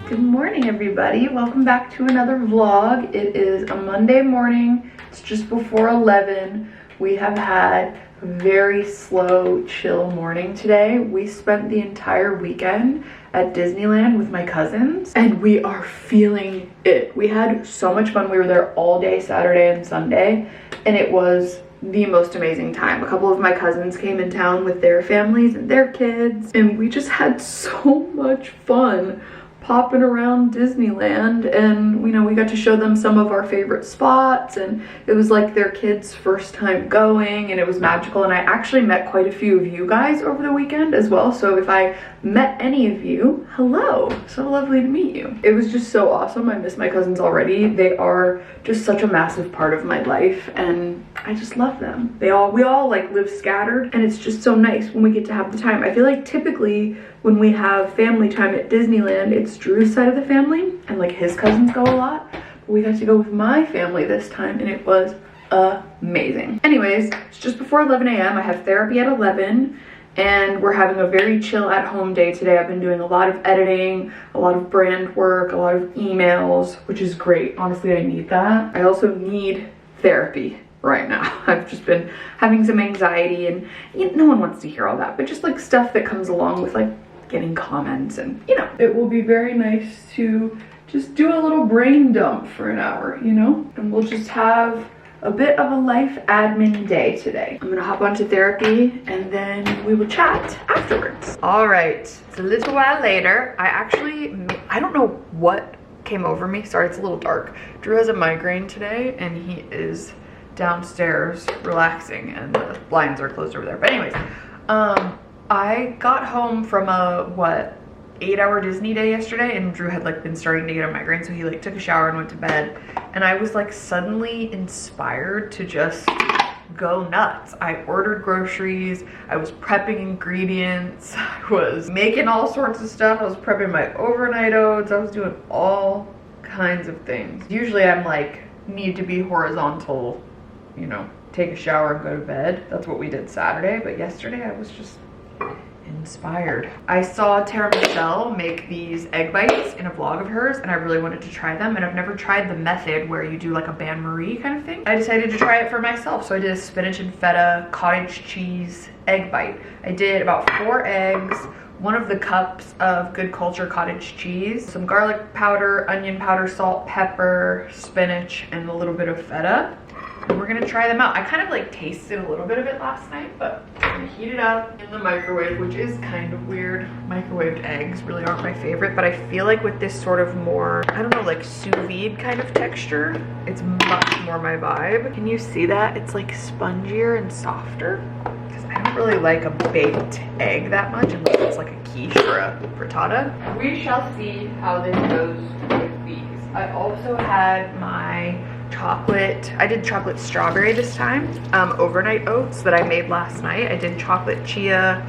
Good morning, everybody. Welcome back to another vlog. It is a Monday morning. It's just before 11. We have had a very slow, chill morning today. We spent the entire weekend at Disneyland with my cousins and we are feeling it. We had so much fun. We were there all day Saturday and Sunday and it was the most amazing time. A couple of my cousins came in town with their families and their kids and we just had so much fun popping around Disneyland, and you know, we got to show them some of our favorite spots, and it was like their kids' first time going and it was magical. And I actually met quite a few of you guys over the weekend as well, so if I met any of you, hello, so lovely to meet you. It was just so awesome. I miss my cousins already. They are just such a massive part of my life and I just love them. We all like live scattered and it's just so nice when we get to have the time. I feel like typically when we have family time at Disneyland, it's Drew's side of the family and like his cousins go a lot, but we got to go with my family this time and it was amazing. Anyways, it's just before 11 a.m. I have therapy at 11 and we're having a very chill at home day today. I've been doing a lot of editing, a lot of brand work, a lot of emails, which is great. Honestly, I need that. I also need therapy right now. I've just been having some anxiety and no one wants to hear all that, but just like stuff that comes along with like getting comments and you know. It will be very nice to just do a little brain dump for an hour, you know, and we'll just have a bit of a life admin day today. I'm gonna hop onto therapy and then we will chat afterwards. All right, it's a little while later. I don't know what came over me. Sorry, it's a little dark. Drew has a migraine today and he is downstairs relaxing and the blinds are closed over there. But anyways, I got home from a 8-hour Disney day yesterday and Drew had like been starting to get a migraine, so he like took a shower and went to bed and I was like suddenly inspired to just go nuts. I ordered groceries, I was prepping ingredients, I was making all sorts of stuff, I was prepping my overnight oats, I was doing all kinds of things. Usually I'm like need to be horizontal, you know, take a shower and go to bed. That's what we did Saturday, but yesterday I was just inspired. I saw Tara Michelle make these egg bites in a vlog of hers and I really wanted to try them, and I've never tried the method where you do like a bain-marie kind of thing. I decided to try it for myself, so I did a spinach and feta cottage cheese egg bite. I did about 4 eggs, 1 of the cups of Good Culture cottage cheese, some garlic powder, onion powder, salt, pepper, spinach, and a little bit of feta. And we're gonna try them out. I kind of like tasted a little bit of it last night, but I'm gonna heat it up in the microwave, which is kind of weird. Microwaved eggs really aren't my favorite, but I feel like with this sort of more, I don't know, like sous vide kind of texture, it's much more my vibe. Can you see that? It's like spongier and softer. Because I don't really like a baked egg that much unless it's like a quiche or a frittata. We shall see how this goes with these. I also had my chocolate, I did chocolate strawberry this time, overnight oats that I made last night. I did chocolate chia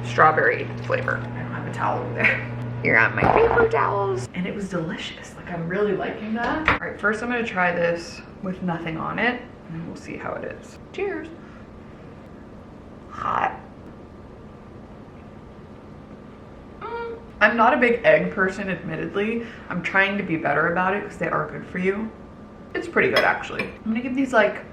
strawberry flavor. I don't have a towel over there. Here are my paper towels. And it was delicious. Like, I'm really liking that. All right, first I'm gonna try this with nothing on it and then we'll see how it is. Cheers. Hot. I'm not a big egg person, admittedly. I'm trying to be better about it because they are good for you. It's pretty good, actually. I'm gonna give these like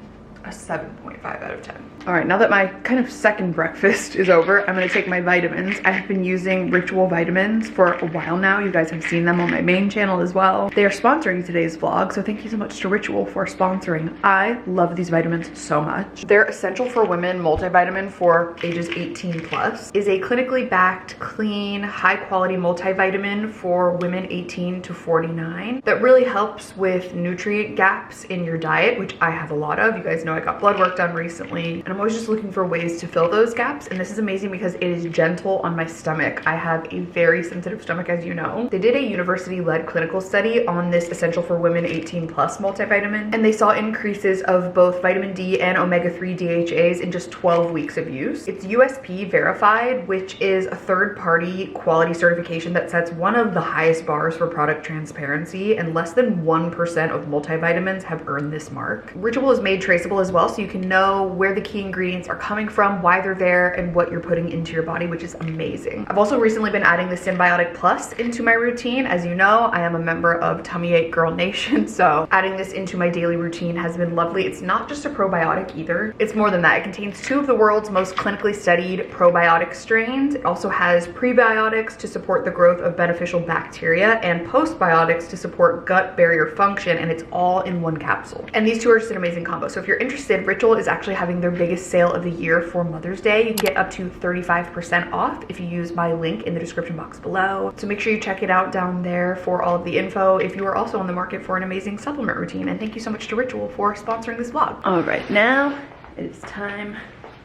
a 7.5 out of 10. All right, now that my kind of second breakfast is over, I'm gonna take my vitamins. I have been using Ritual vitamins for a while now. You guys have seen them on my main channel as well. They are sponsoring today's vlog, so thank you so much to Ritual for sponsoring. I love these vitamins so much. Their Essential for Women multivitamin for ages 18 plus is a clinically backed, clean, high quality multivitamin for women 18 to 49 that really helps with nutrient gaps in your diet, which I have a lot of. You guys know I got blood work done recently and I'm always just looking for ways to fill those gaps, and this is amazing because it is gentle on my stomach. I have a very sensitive stomach, as you know. They did a university-led clinical study on this Essential for Women 18 plus multivitamin and they saw increases of both vitamin D and omega-3 DHAs in just 12 weeks of use. It's USP verified, which is a third-party quality certification that sets one of the highest bars for product transparency, and less than 1% of multivitamins have earned this mark. Ritual is made traceable visual as well, so you can know where the key ingredients are coming from, why they're there, and what you're putting into your body, which is amazing. I've also recently been adding the Symbiotic Plus into my routine. As you know, I am a member of Tummy Ache Girl Nation, so adding this into my daily routine has been lovely. It's not just a probiotic either. It's more than that. It contains 2 of the world's most clinically studied probiotic strains. It also has prebiotics to support the growth of beneficial bacteria and postbiotics to support gut barrier function, and it's all in one capsule. And these 2 are just an amazing combo. So if you're interested, Ritual is actually having their biggest sale of the year for Mother's Day. You can get up to 35% off if you use my link in the description box below. So make sure you check it out down there for all of the info if you are also on the market for an amazing supplement routine. And thank you so much to Ritual for sponsoring this vlog. All right, now it is time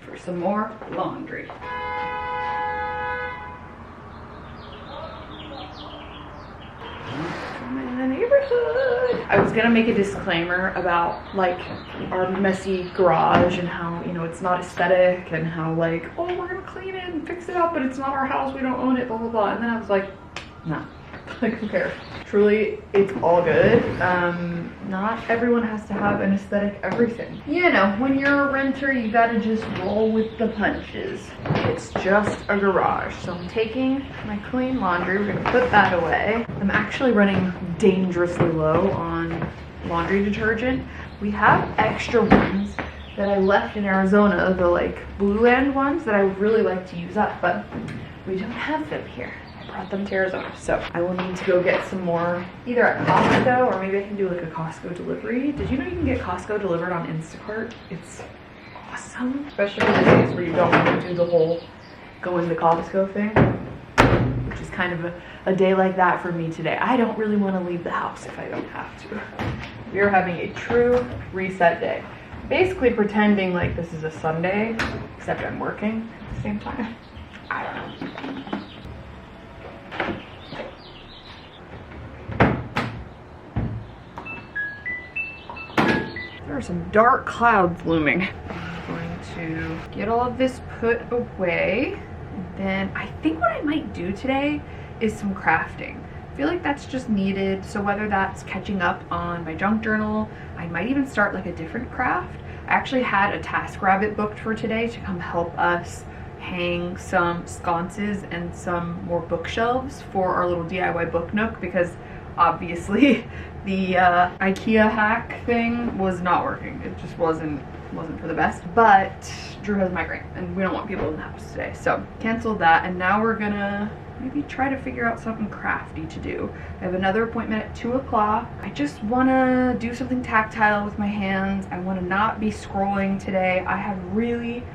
for some more laundry. In the neighborhood. I was gonna make a disclaimer about like our messy garage and how, you know, it's not aesthetic and how like, oh, we're gonna clean it and fix it up, but it's not our house, we don't own it, blah blah blah. And then I was like, nah, like who cares? Truly, it's all good. Not everyone has to have an aesthetic everything. You know, when you're a renter, you gotta just roll with the punches. It's just a garage. So I'm taking my clean laundry, we're gonna put that away. I'm actually running dangerously low on laundry detergent. We have extra ones that I left in Arizona, the like Blue Land ones that I would really like to use up, but we don't have them here. Brought them to Arizona, so I will need to go get some more either at Costco or maybe I can do like a Costco delivery. Did you know you can get Costco delivered on Instacart? It's awesome, especially for the days where you don't want to do the whole going to Costco thing, which is kind of a day like that for me today. I don't really want to leave the house if I don't have to. We are having a true reset day, basically pretending like this is a Sunday, except I'm working at the same time. I don't know. There are some dark clouds looming. I'm going to get all of this put away. And then I think what I might do today is some crafting. I feel like that's just needed. So whether that's catching up on my junk journal, I might even start like a different craft. I actually had a TaskRabbit booked for today to come help us hang some sconces and some more bookshelves for our little DIY book nook, because obviously the IKEA hack thing was not working. It just wasn't for the best. But Drew has a migraine and we don't want people in the house today, so canceled that. And now we're gonna maybe try to figure out something crafty to do. I have another appointment at 2 o'clock. I just wanna do something tactile with my hands. I wanna not be scrolling today. I have really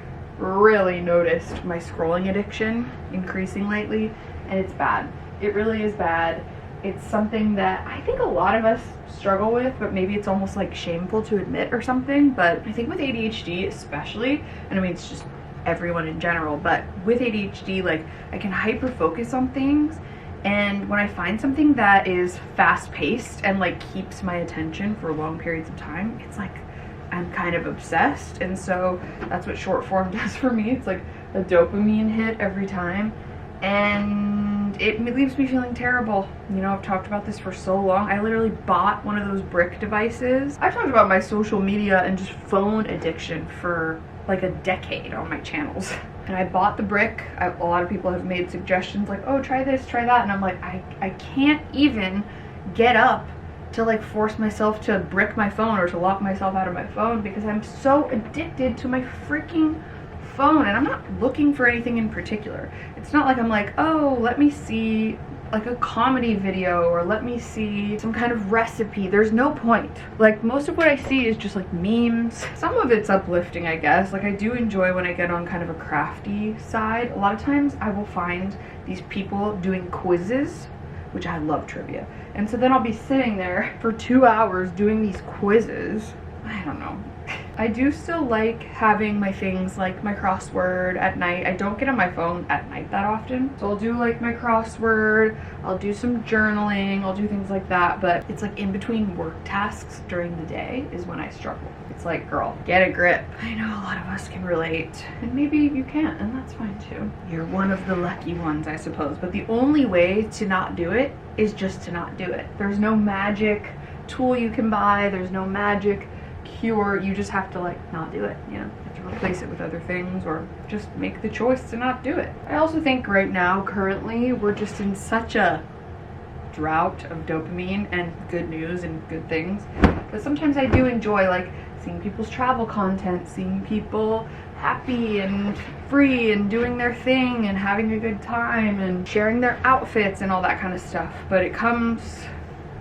noticed my scrolling addiction increasing lately, and it's bad. It really is bad. It's something that I think a lot of us struggle with, but maybe it's almost like shameful to admit or something. But I think with ADHD especially, and I mean it's just everyone in general, but with ADHD, like I can hyper focus on things, and when I find something that is fast paced and like keeps my attention for long periods of time, it's like I'm kind of obsessed. And so that's what short form does for me. It's like a dopamine hit every time, and it leaves me feeling terrible. You know, I've talked about this for so long. I literally bought one of those brick devices. I've talked about my social media and just phone addiction for like a decade on my channels. And I bought the brick. A lot of people have made suggestions like, oh, try this, try that. And I'm like, I can't even get up to like force myself to brick my phone or to lock myself out of my phone because I'm so addicted to my freaking phone. And I'm not looking for anything in particular. It's not like I'm like, oh, let me see like a comedy video or let me see some kind of recipe. There's no point. Like most of what I see is just like memes. Some of it's uplifting, I guess. Like I do enjoy when I get on kind of a crafty side. A lot of times I will find these people doing quizzes, which I love trivia. And so then I'll be sitting there for 2 hours doing these quizzes. I don't know. I do still like having my things like my crossword at night. I don't get on my phone at night that often. So I'll do like my crossword, I'll do some journaling, I'll do things like that. But it's like in between work tasks during the day is when I struggle. It's like, girl, get a grip. I know a lot of us can relate, and maybe you can't, and that's fine too. You're one of the lucky ones, I suppose. But the only way to not do it is just to not do it. There's no magic tool you can buy. There's no magic cure. You just have to like not do it, you know, you have to replace it with other things or just make the choice to not do it. I also think right now, currently, we're just in such a drought of dopamine and good news and good things, but sometimes I do enjoy like seeing people's travel content, seeing people happy and free and doing their thing and having a good time and sharing their outfits and all that kind of stuff. But it comes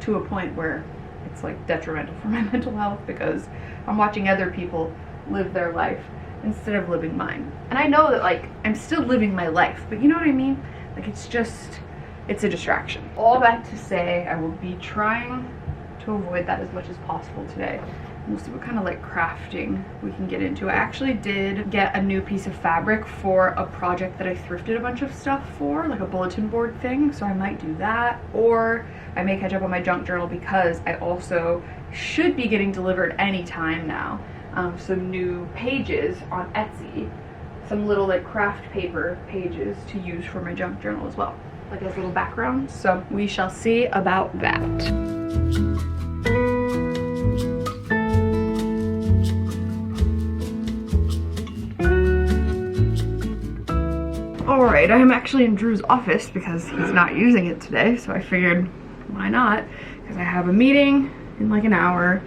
to a point where it's like detrimental for my mental health because I'm watching other people live their life instead of living mine. And I know that like I'm still living my life, but you know what I mean? Like it's a distraction. All that to say, I will be trying to avoid that as much as possible today. We'll see what kind of like crafting we can get into. I actually did get a new piece of fabric for a project that I thrifted a bunch of stuff for, like a bulletin board thing, so I might do that, or I may catch up on my junk journal because I also should be getting delivered anytime now some new pages on Etsy, some little like craft paper pages to use for my junk journal as well, like as little backgrounds. So we shall see about that. Alright, I am actually in Drew's office because he's not using it today, so I figured why not, because I have a meeting in like an hour.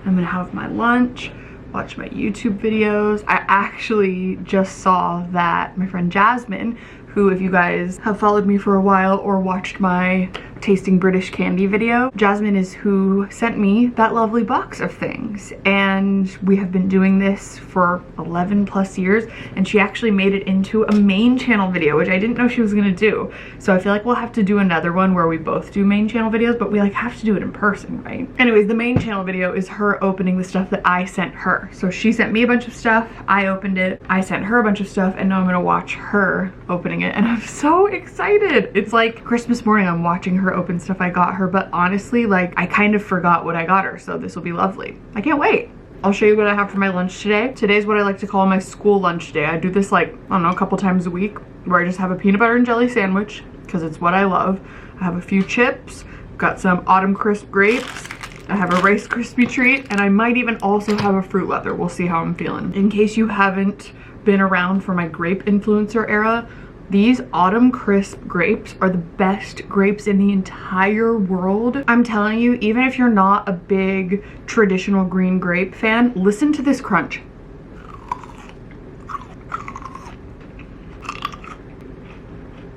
I'm gonna have my lunch, watch my YouTube videos. I actually just saw that my friend Jasmine, who, if you guys have followed me for a while or watched my tasting British candy video, Jasmine is who sent me that lovely box of things, and we have been doing this for 11 plus years, and she actually made it into a main channel video, which I didn't know she was gonna do. So I feel like we'll have to do another one where we both do main channel videos, but we like have to do it in person, right? Anyways, the main channel video is her opening the stuff that I sent her. So she sent me a bunch of stuff, I opened it, I sent her a bunch of stuff, and now I'm gonna watch her opening it, and I'm so excited. It's like Christmas morning, I'm watching her open stuff I got her, but honestly, like, I kind of forgot what I got her, so this will be lovely. I can't wait. I'll show you what I have for my lunch today. Today's what I like to call my school lunch day. I do this like, I don't know, a couple times a week, where I just have a peanut butter and jelly sandwich, because it's what I love. I have a few chips, got some Autumn Crisp grapes, I have a Rice Krispie treat, and I might even also have a Fruit Leather. We'll see how I'm feeling. In case you haven't been around for my grape influencer era, these Autumn Crisp grapes are the best grapes in the entire world. I'm telling you, even if you're not a big traditional green grape fan, listen to this crunch.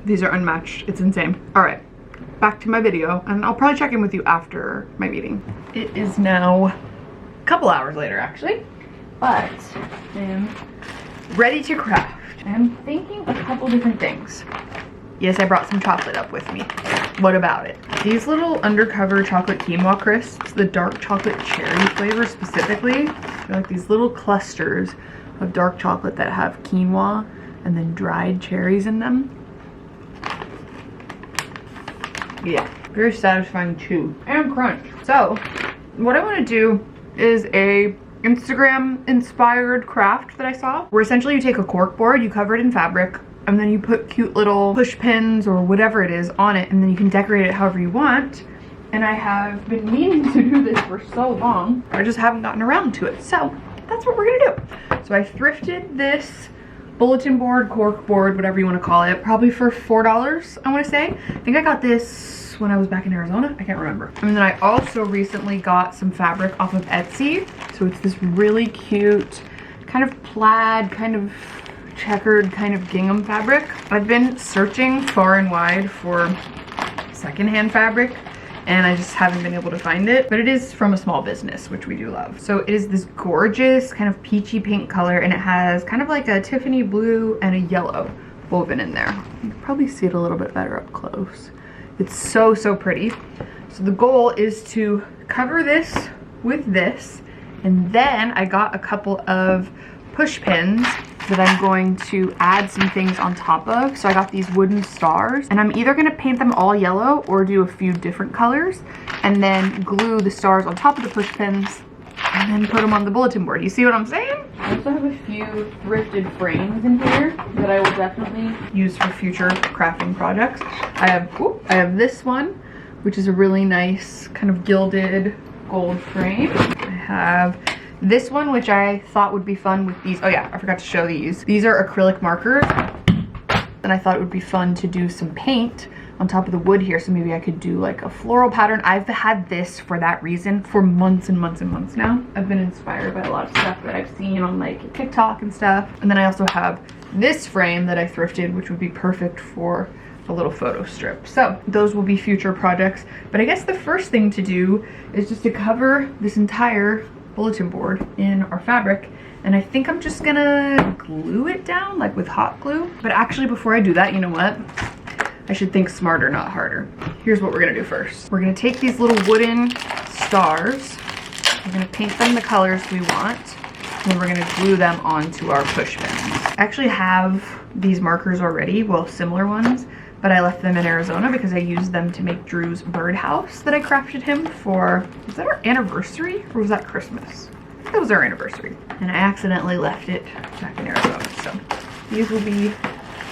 These are unmatched. It's insane. All right, back to my video, and I'll probably check in with you after my meeting. It is now a couple hours later, actually, but I am ready to craft. I'm thinking a couple different things. Yes, I brought some chocolate up with me. What about it? These little undercover chocolate quinoa crisps, the dark chocolate cherry flavor specifically, they're like these little clusters of dark chocolate that have quinoa and then dried cherries in them. Yeah, very satisfying chew and crunch. So what I want to do is a Instagram inspired craft that I saw, where essentially you take a cork board, you cover it in fabric, and then you put cute little push pins or whatever it is on it, and then you can decorate it however you want. And I have been meaning to do this for so long, I just haven't gotten around to it. So that's what we're gonna do. So I thrifted this bulletin board, cork board, whatever you want to call it, probably for $4, I want to say. I think I got this when I was back in Arizona. I can't remember. And then I also recently got some fabric off of Etsy. So it's this really cute kind of plaid, kind of checkered kind of gingham fabric. I've been searching far and wide for secondhand fabric, and I just haven't been able to find it, but it is from a small business, which we do love. So it is this gorgeous kind of peachy pink color, and it has kind of like a Tiffany blue and a yellow woven in there. You can probably see it a little bit better up close. It's so, so pretty. So the goal is to cover this with this, and then I got a couple of push pins that I'm going to add some things on top of. So I got these wooden stars, and I'm either gonna paint them all yellow or do a few different colors, and then glue the stars on top of the push pins, and then put them on the bulletin board. You see what I'm saying? I also have a few thrifted frames in here that I will definitely use for future crafting projects. I have this one, which is a really nice kind of gilded gold frame. I have This one, which I thought would be fun with these, oh yeah, I forgot to show these. These are acrylic markers, and I thought it would be fun to do some paint on top of the wood here, so maybe I could do like a floral pattern. I've had this for that reason for months and months and months now. I've been inspired by a lot of stuff that I've seen on like TikTok and stuff. And then I also have this frame that I thrifted, which would be perfect for a little photo strip. So those will be future projects. But I guess the first thing to do is just to cover this entire bulletin board in our fabric. And I think I'm just gonna glue it down like with hot glue. But actually before I do that, you know what? I should think smarter, not harder. Here's what we're gonna do first. We're gonna take these little wooden stars. We're gonna paint them the colors we want. And then we're gonna glue them onto our push pins. I actually have these markers already, well, similar ones, but I left them in Arizona because I used them to make Drew's birdhouse that I crafted him for, was that our anniversary or was that Christmas? I think that was our anniversary. And I accidentally left it back in Arizona. So these will be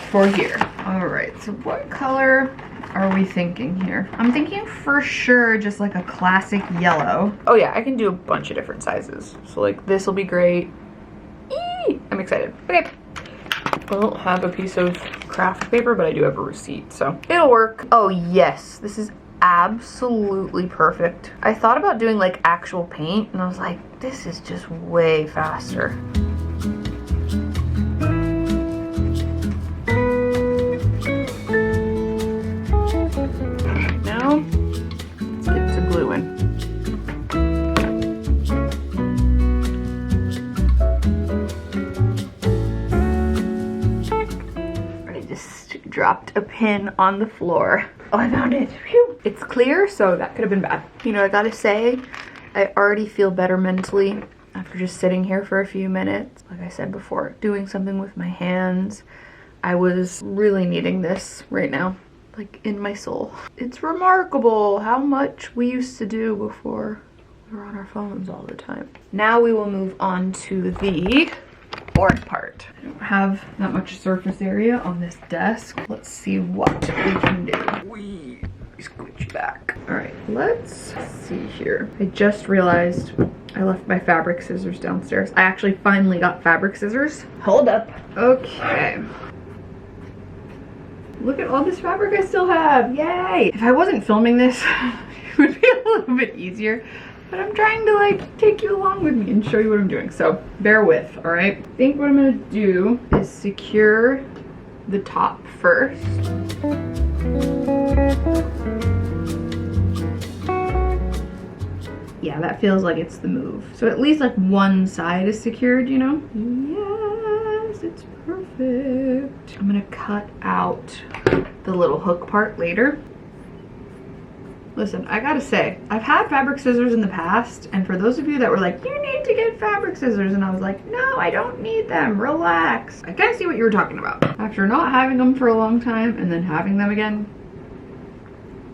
for here. All right, so what color are we thinking here? I'm thinking for sure just like a classic yellow. Oh yeah, I can do a bunch of different sizes. So like this will be great. Eee! I'm excited. Okay. I don't have a piece of craft paper, but I do have a receipt, so it'll work. Oh yes, this is absolutely perfect. I thought about doing like actual paint and I was like, this is just way faster. Dropped a pin on the floor. Oh, I found it. Phew. It's clear, so that could have been bad. You know, I gotta say, I already feel better mentally after just sitting here for a few minutes. Like I said before, doing something with my hands. I was really needing this right now, like in my soul. It's remarkable how much we used to do before we were on our phones all the time. Now we will move on to the board part. I don't have that much surface area on this desk. Let's see what we can do. Wee, scooch back. All right, let's see here. I just realized I left my fabric scissors downstairs. I actually finally got fabric scissors. Hold up. Okay. Look at all this fabric I still have. Yay! If I wasn't filming this, it would be a little bit easier. But I'm trying to like take you along with me and show you what I'm doing. So bear with, all right? I think what I'm gonna do is secure the top first. Yeah, that feels like it's the move. So at least like one side is secured, you know? Yes, it's perfect. I'm gonna cut out the little hook part later. Listen, I gotta say, I've had fabric scissors in the past, and for those of you that were like, you need to get fabric scissors, and I was like, no, I don't need them, relax. I kind of see what you were talking about. After not having them for a long time, and then having them again,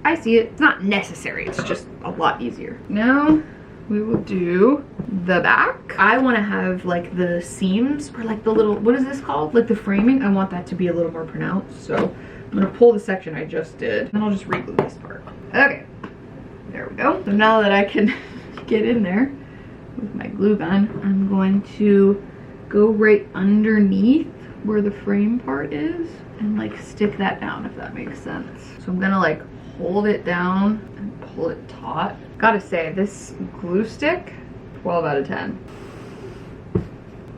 I see it. It's not necessary, it's just a lot easier. Now, we will do the back. I wanna have like the seams, or like the little, what is this called? Like the framing, I want that to be a little more pronounced, so I'm gonna pull the section I just did, and I'll just reglue this part. Okay. There we go. So now that I can get in there with my glue gun, I'm going to go right underneath where the frame part is and like stick that down, if that makes sense. So I'm gonna like hold it down and pull it taut. Gotta say, this glue stick, 12 out of 10.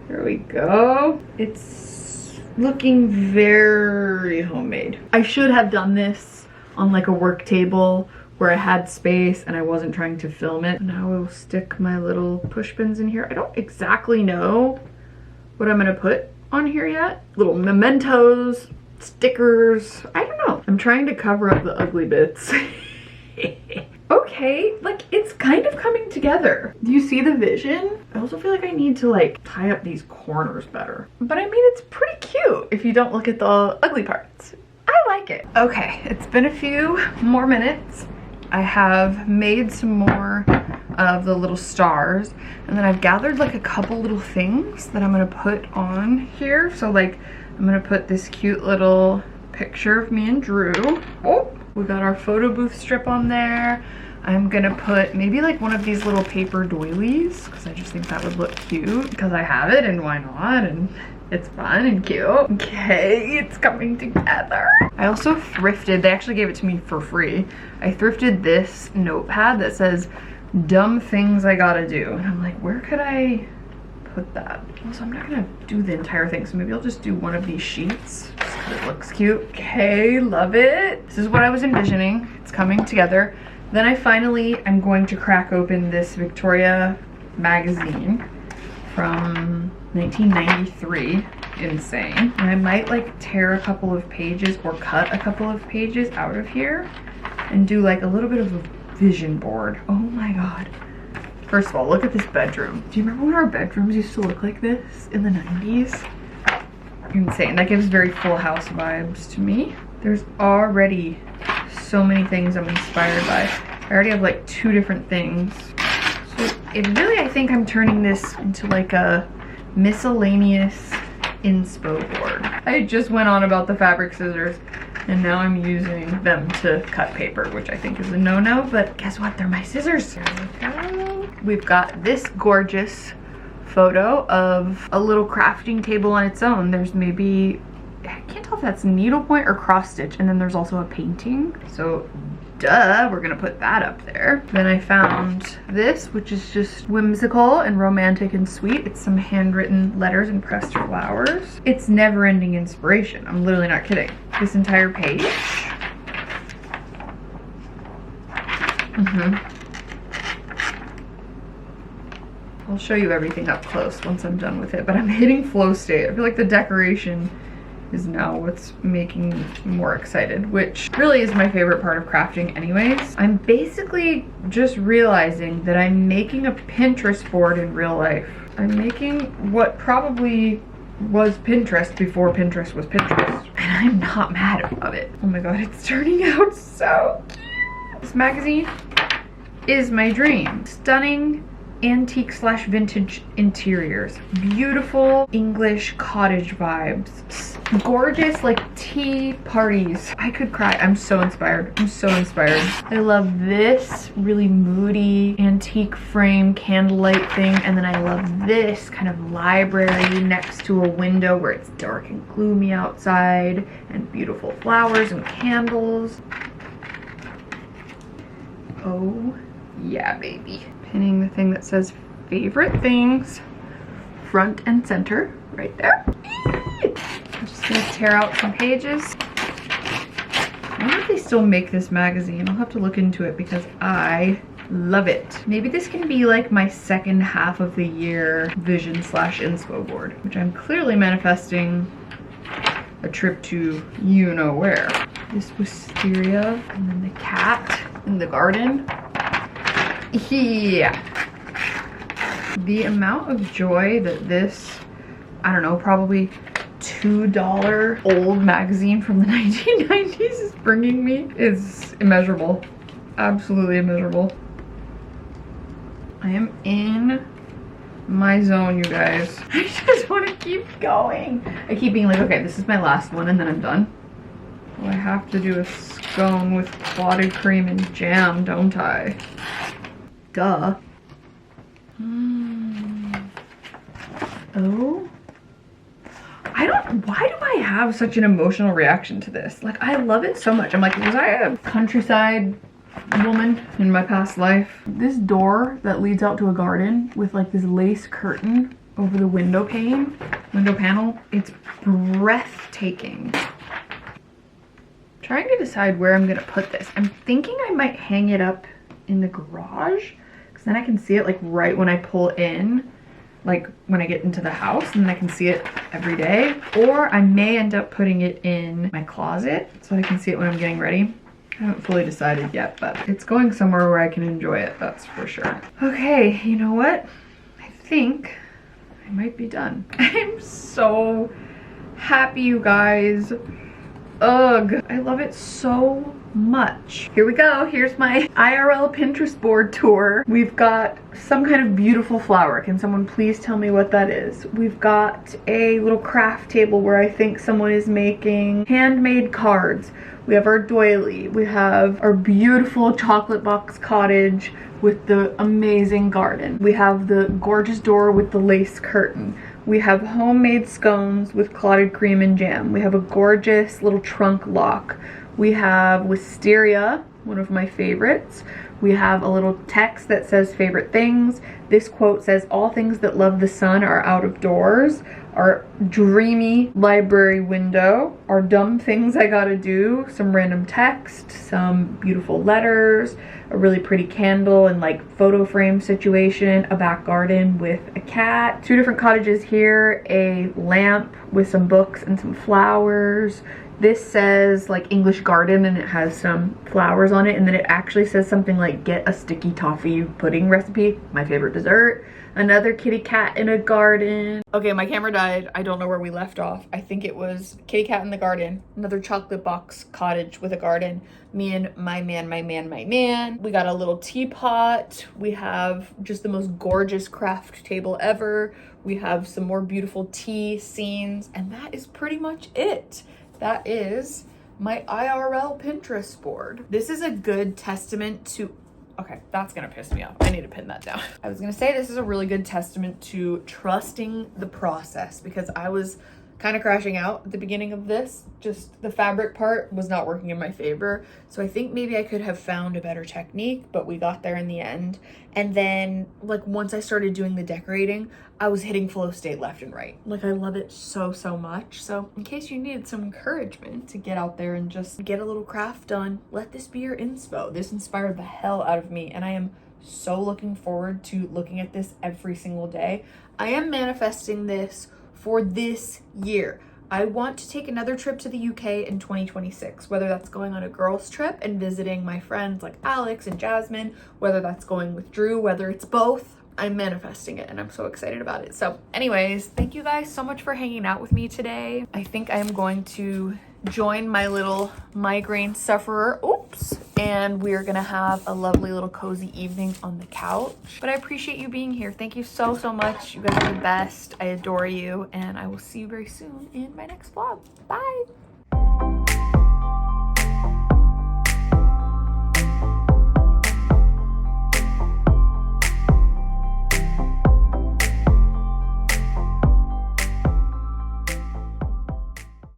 There we go. It's looking very homemade. I should have done this on like a work table where I had space and I wasn't trying to film it. Now I will stick my little push pins in here. I don't exactly know what I'm gonna put on here yet. Little mementos, stickers, I don't know. I'm trying to cover up the ugly bits. Okay, like it's kind of coming together. Do you see the vision? I also feel like I need to like tie up these corners better. But I mean, it's pretty cute if you don't look at the ugly parts. I like it. Okay, it's been a few more minutes. I have made some more of the little stars, and then I've gathered like a couple little things that I'm gonna put on here. So like I'm gonna put this cute little picture of me and Drew. Oh, we got our photo booth strip on there. I'm gonna put maybe like one of these little paper doilies because I just think that would look cute because I have it and why not, and it's fun and cute. Okay, it's coming together. I also thrifted, they actually gave it to me for free. I thrifted this notepad that says dumb things I gotta do, and I'm like, where could I put that? Also, I'm not gonna do the entire thing, so maybe I'll just do one of these sheets just because it looks cute. Okay, love it. This is what I was envisioning. It's coming together. Then I'm going to crack open this Victoria magazine from 1993. Insane. And I might like tear a couple of pages or cut a couple of pages out of here and do like a little bit of a vision board. Oh my god. First of all, look at this bedroom. Do you remember when our bedrooms used to look like this in the 90s? Insane. That gives very Full House vibes to me. There's already so many things I'm inspired by. I already have like 2 different things. So I think I'm turning this into like a miscellaneous inspo board. I just went on about the fabric scissors and now I'm using them to cut paper, which I think is a no-no, but guess what? They're my scissors. There we go. We've got this gorgeous photo of a little crafting table on its own. There's maybe, I can't tell if that's needlepoint or cross stitch, and then there's also a painting. So duh, we're gonna put that up there. Then I found this, which is just whimsical and romantic and sweet. It's some handwritten letters and pressed flowers. It's never-ending inspiration. I'm literally not kidding. This entire page. I'll show you everything up close once I'm done with it, but I'm hitting flow state. I feel like the decoration is now what's making me more excited, which really is my favorite part of crafting anyways. I'm basically just realizing that I'm making a Pinterest board in real life. I'm making what probably was Pinterest before Pinterest was Pinterest, and I'm not mad about it. Oh my god, it's turning out so cute. This magazine is my dream. Stunning antique / vintage interiors, beautiful English cottage vibes, gorgeous like tea parties. I could cry. I'm so inspired. I'm so inspired. I love this really moody antique frame candlelight thing, and then I love this kind of library next to a window where it's dark and gloomy outside and beautiful flowers and candles. Oh yeah, baby. Pinning the thing that says favorite things front and center right there. I'm just gonna tear out some pages. I wonder if they still make this magazine. I'll have to look into it because I love it. Maybe this can be like my second half of the year vision / inspo board, which I'm clearly manifesting a trip to you know where. This wisteria, and then the cat in the garden. Yeah. The amount of joy that this, I don't know, probably $2 old magazine from the 1990s is bringing me is immeasurable. Absolutely immeasurable. I am in my zone, you guys. I just want to keep going. I keep being like, okay, this is my last one and then I'm done. Well, I have to do a scone with clotted cream and jam, don't I? Duh. Oh. Why do I have such an emotional reaction to this? Like, I love it so much. I'm like, was I a countryside woman in my past life? This door that leads out to a garden with like this lace curtain over the window panel, it's breathtaking. Trying to decide where I'm gonna put this. I'm thinking I might hang it up in the garage, because then I can see it like right when I pull in, like when I get into the house, and then I can see it every day. Or I may end up putting it in my closet so I can see it when I'm getting ready. I haven't fully decided yet, but it's going somewhere where I can enjoy it, that's for sure. Okay, you know what? I think I might be done. I'm so happy, you guys. Ugh, I love it so much. Here we go. Here's my IRL Pinterest board tour. We've got some kind of beautiful flower. Can someone please tell me what that is? We've got a little craft table where I think someone is making handmade cards. We have our doily. We have our beautiful chocolate box cottage with the amazing garden. We have the gorgeous door with the lace curtain. We have homemade scones with clotted cream and jam. We have a gorgeous little trunk lock. We have wisteria, one of my favorites. We have a little text that says favorite things. This quote says, all things that love the sun are out of doors. Our dreamy library window, our dumb things I gotta do, some random text, some beautiful letters, a really pretty candle and like photo frame situation, a back garden with a cat, 2 different cottages here, a lamp with some books and some flowers. This says like English garden and it has some flowers on it, and then it actually says something like get a sticky toffee pudding recipe, my favorite dessert. Another kitty cat in a garden. Okay, my camera died. I don't know where we left off. I think it was kitty cat in the garden. Another chocolate box cottage with a garden. Me and my man. We got a little teapot. We have just the most gorgeous craft table ever. We have some more beautiful tea scenes, and that is pretty much it. That is my IRL Pinterest board. This is a good testament to, okay, that's gonna piss me off. I need to pin that down. I was gonna say this is a really good testament to trusting the process, because I was kind of crashing out at the beginning of this. Just the fabric part was not working in my favor. So I think maybe I could have found a better technique, but we got there in the end. And then like once I started doing the decorating, I was hitting flow state left and right. Like I love it so much. So in case you needed some encouragement to get out there and just get a little craft done, let this be your inspo. This inspired the hell out of me, and I am so looking forward to looking at this every single day. I am manifesting this for this year. I want to take another trip to the UK in 2026, whether that's going on a girls trip and visiting my friends like Alex and Jasmine, whether that's going with Drew, whether it's both. I'm manifesting it and I'm so excited about it. So anyways, thank you guys so much for hanging out with me today. I think I am going to join my little migraine sufferer, and we're gonna have a lovely little cozy evening on the couch. But I appreciate you being here. Thank you so much. You guys are the best. I adore you, and I will see you very soon in my next vlog. Bye.